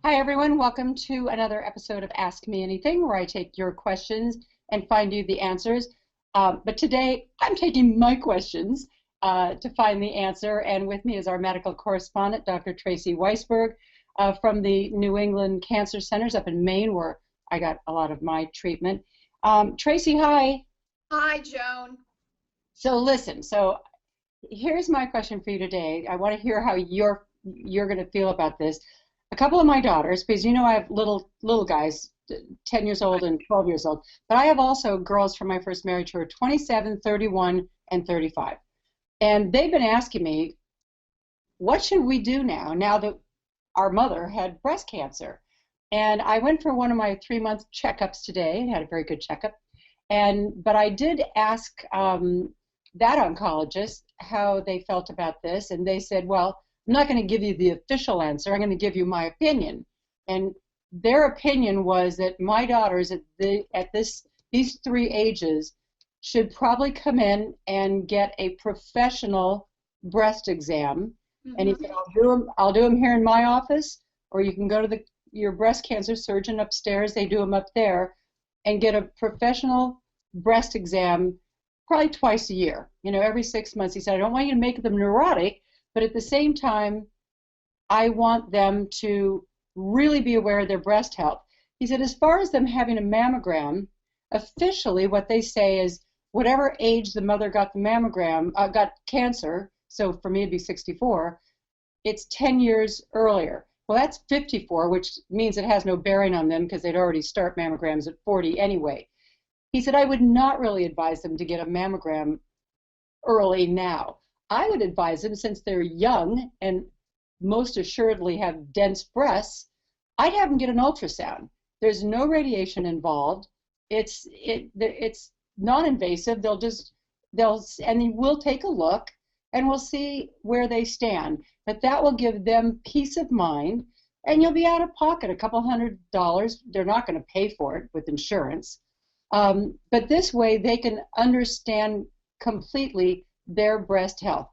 Hi, everyone. Welcome to another episode of Ask Me Anything, where I take your questions and find you the answers. But today, I'm taking my questions to find the answer. And with me is our medical correspondent, Dr. Tracy Weisberg, from the New England Cancer Centers up in Maine, where I got a lot of my treatment. Tracy, hi. Hi, Joan. So listen, here's my question for you today. I want to hear how you're going to feel about this. A couple of my daughters, because you know I have little guys, 10 years old and 12 years old, but I have also girls from my first marriage who are 27, 31, and 35. And they've been asking me, what should we do now that our mother had breast cancer? And I went for one of my 3-month checkups today, had a very good checkup. But I did ask that oncologist how they felt about this, and they said, well, I'm not going to give you the official answer. I'm going to give you my opinion. And their opinion was that my daughters at these 3 ages should probably come in and get a professional breast exam. And he said, I'll do them here in my office, or you can go to your breast cancer surgeon upstairs. They do them up there, and get a professional breast exam probably twice a year. You know, every 6 months. He said, I don't want you to make them neurotic, but at the same time, I want them to really be aware of their breast health. He said, as far as them having a mammogram, officially what they say is whatever age the mother got the mammogram, got cancer, so for me it'd be 64, it's 10 years earlier. Well, that's 54, which means it has no bearing on them because they'd already start mammograms at 40 anyway. He said, I would not really advise them to get a mammogram early now. I would advise them, since they're young and most assuredly have dense breasts, I'd have them get an ultrasound. There's no radiation involved. It's non-invasive. We'll take a look and we'll see where they stand. But that will give them peace of mind, and you'll be out of pocket a couple $100. They're not going to pay for it with insurance. But this way they can understand completely their breast health.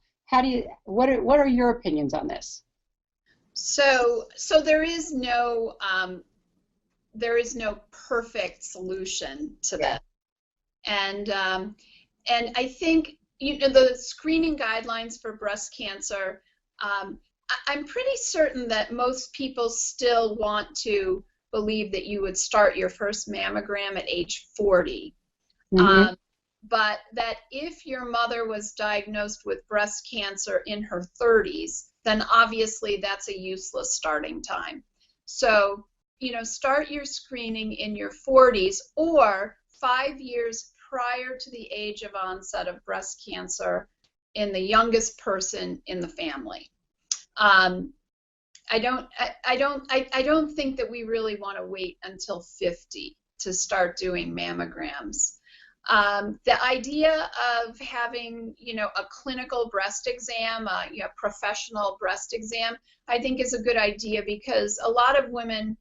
What are your opinions on this? So there is no perfect solution to this. And I think the screening guidelines for breast cancer, I'm pretty certain that most people still want to believe that you would start your first mammogram at age 40. But that if your mother was diagnosed with breast cancer in her 30s, then obviously that's a useless starting time. So, start your screening in your 40s or 5 years prior to the age of onset of breast cancer in the youngest person in the family. I don't think that we really want to wait until 50 to start doing mammograms. The idea of having, a clinical breast exam, a professional breast exam, I think is a good idea, because a lot of women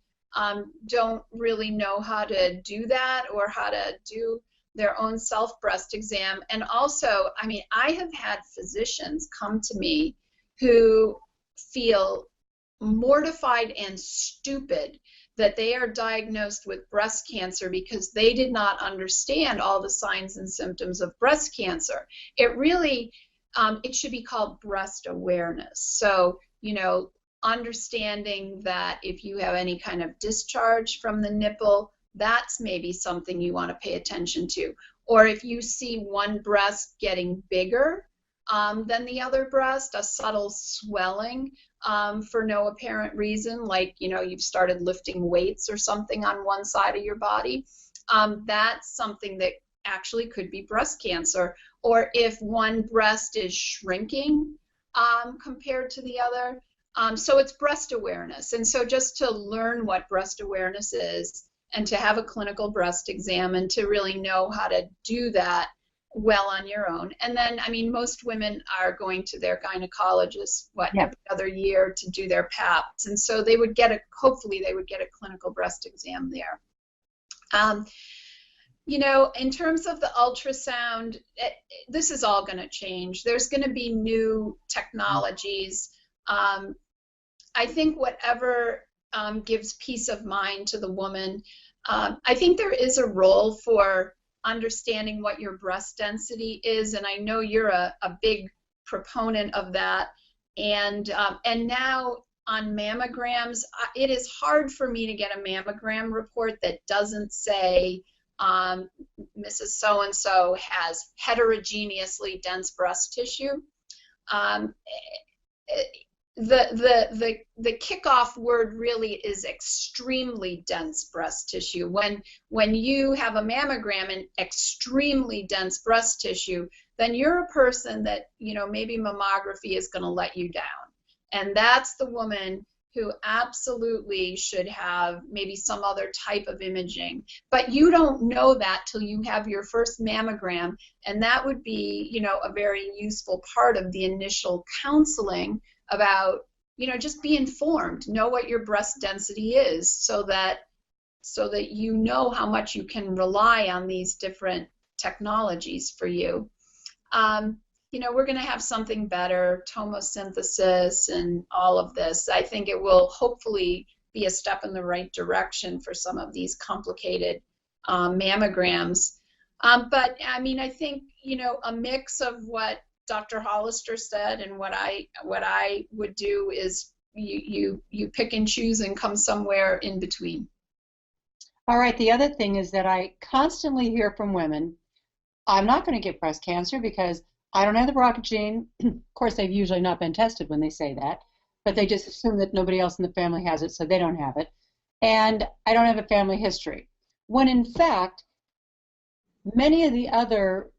don't really know how to do that or how to do their own self breast exam. And also, I have had physicians come to me who feel mortified and stupid that they are diagnosed with breast cancer because they did not understand all the signs and symptoms of breast cancer. It really, it should be called breast awareness. So, understanding that if you have any kind of discharge from the nipple, that's maybe something you want to pay attention to. Or if you see one breast getting bigger than the other breast, a subtle swelling for no apparent reason, like you've started lifting weights or something on one side of your body, that's something that actually could be breast cancer. Or if one breast is shrinking compared to the other. So it's breast awareness. And so just to learn what breast awareness is, and to have a clinical breast exam, and to really know how to do that well on your own. And then, most women are going to their gynecologist, every other year to do their PAPs. And so they would hopefully they would get a clinical breast exam there. In terms of the ultrasound, this is all going to change. There's going to be new technologies. I think whatever gives peace of mind to the woman. I think there is a role for understanding what your breast density is, and I know you're a big proponent of that. And now on mammograms, it is hard for me to get a mammogram report that doesn't say Mrs. So-and-so has heterogeneously dense breast tissue. The kickoff word really is extremely dense breast tissue. When you have a mammogram and extremely dense breast tissue, then you're a person that, you know, maybe mammography is going to let you down. And that's the woman who absolutely should have maybe some other type of imaging. But you don't know that till you have your first mammogram, and that would be, you know, a very useful part of the initial counseling about, you know, just be informed, know what your breast density is, so that you know how much you can rely on these different technologies for you. You know, we're going to have something better, tomosynthesis and all of this. I think it will hopefully be a step in the right direction for some of these complicated mammograms. But I mean, I think, you know, a mix of what Dr. Hollister said and what I would do is you pick and choose and come somewhere in between. All right, the other thing is that I constantly hear from women, I'm not going to get breast cancer because I don't have the BRCA gene. Of course, they've usually not been tested when they say that, but they just assume that nobody else in the family has it, so they don't have it. And I don't have a family history. When in fact, many of the other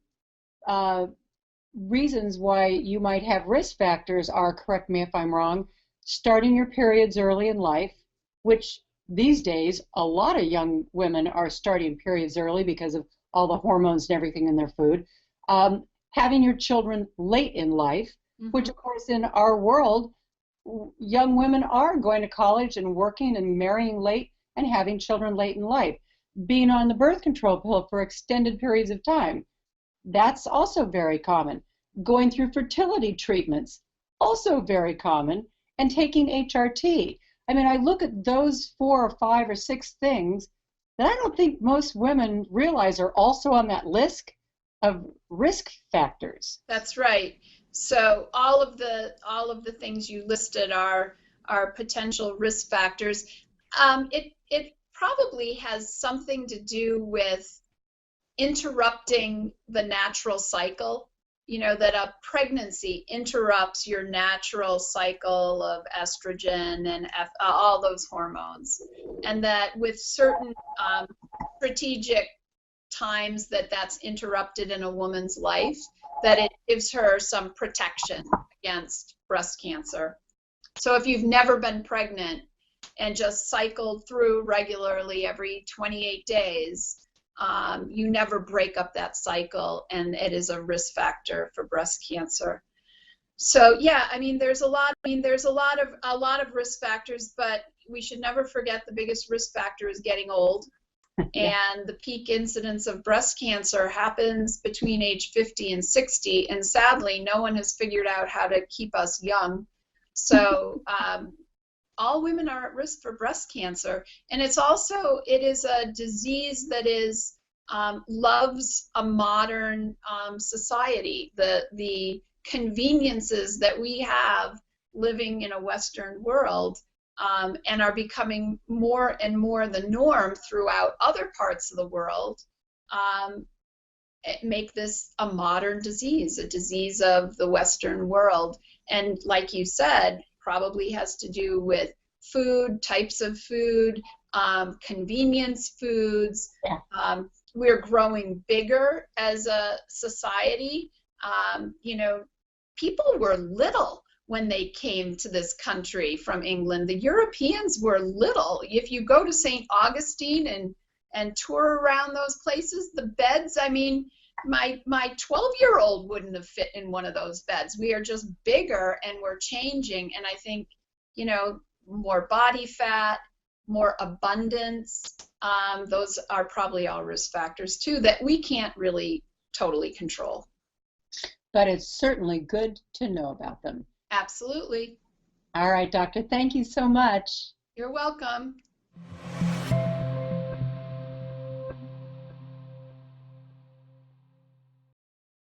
reasons why you might have risk factors are, correct me if I'm wrong, starting your periods early in life, which these days a lot of young women are starting periods early because of all the hormones and everything in their food. Having your children late in life, which of course in our world, young women are going to college and working and marrying late and having children late in life. Being on the birth control pill for extended periods of time, that's also very common. Going through fertility treatments, also very common. And taking HRT. I mean, I look at those 4 or 5 or 6 things that I don't think most women realize are also on that list of risk factors. That's right. So all of the things you listed are potential risk factors. It probably has something to do with interrupting the natural cycle. You know, that a pregnancy interrupts your natural cycle of estrogen and all those hormones, and that with certain strategic times that's interrupted in a woman's life, that it gives her some protection against breast cancer. So if you've never been pregnant and just cycled through regularly every 28 days, you never break up that cycle, and it is a risk factor for breast cancer. So yeah, I mean, there's a lot of risk factors, but we should never forget the biggest risk factor is getting old. And the peak incidence of breast cancer happens between age 50 and 60, and sadly, no one has figured out how to keep us young. So all women are at risk for breast cancer, and it is a disease that is loves a modern society. The conveniences that we have living in a Western world and are becoming more and more the norm throughout other parts of the world make this a modern disease, a disease of the Western world. And like you said, probably has to do with food, types of food, convenience foods. Yeah. We're growing bigger as a society. You know, people were little when they came to this country from England. The Europeans were little. If you go to St. Augustine and tour around those places, the beds, I mean, my 12-year-old wouldn't have fit in one of those beds. We are just bigger, and we're changing. And I think, you know, more body fat, more abundance, those are probably all risk factors too that we can't really totally control. But it's certainly good to know about them. Absolutely. All right, doctor, thank you so much. You're welcome.